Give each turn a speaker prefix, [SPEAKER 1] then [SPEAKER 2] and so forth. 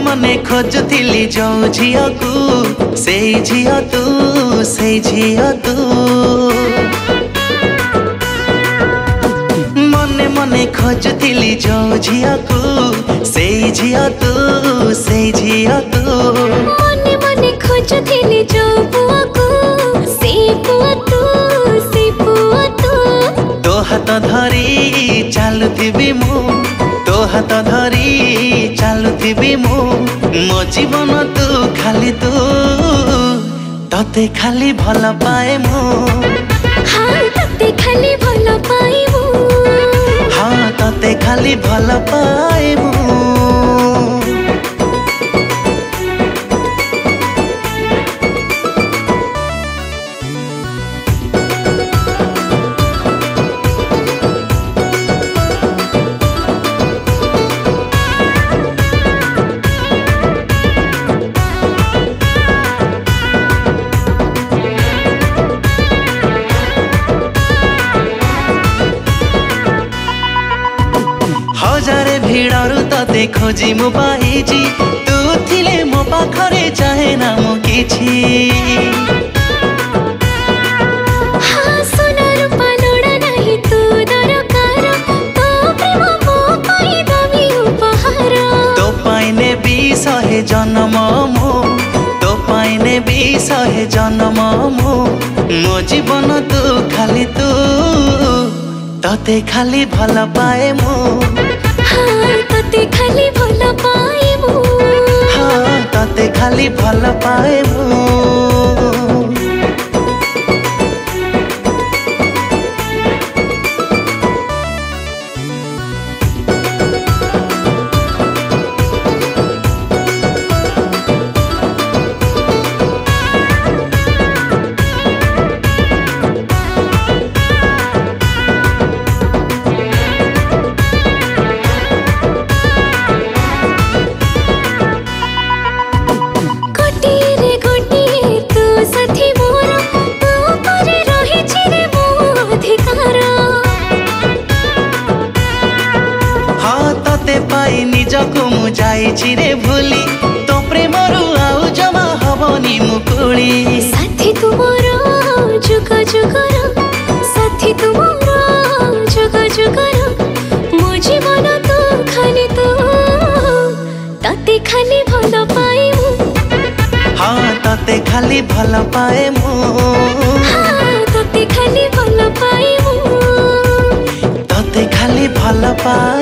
[SPEAKER 1] मने खोजुथिली जो झियो को से झियो तू से झियो तू मने मने खोजुथिली जो झियो को से झियो तू से झियो तू
[SPEAKER 2] मने मने खोजुथिली जो पुआ को से पुआ तू से पुआ तू
[SPEAKER 1] तो हाथ धरी चालुथिबी मु तो हाथ धरी चालुथिबी मु मो जीवन तू खाली तू तते खाली भल पाए मु
[SPEAKER 2] हाँ तते खाली भल पाए मु
[SPEAKER 1] हाँ तते खाली भल पाए मु हजारे भिड़रू तते खोजी मु पाइछि तू थिले मो पाखरे चाहे ना मु किछि
[SPEAKER 2] हाँ सोनार पालोड़ा नहीं तू दरकार तो प्रेम मो पाई दामी उपहार
[SPEAKER 1] तो पाइने भी सहे जन्म मो तो पाइने भी सहे जन्म मो मो जीवन तू खाली तू तते खाली भल पाए मु
[SPEAKER 2] हाँ तते खाली भल पाए मु
[SPEAKER 1] हाँ तते खाली भल पाए मु पाई निजको मु जाइछि रे भूली तो प्रेमरु आउ जमा हबनी मुकुली
[SPEAKER 2] साथी तुमरो जुग जुगर साथी तुमरो जुग जुगर मो जीवन तू खाली तू तते खाली भल पाए मु
[SPEAKER 1] हाँ तते खाली भल पाए मु
[SPEAKER 2] हाँ तते खाली भल पाए मु
[SPEAKER 1] तते खाली भल पाए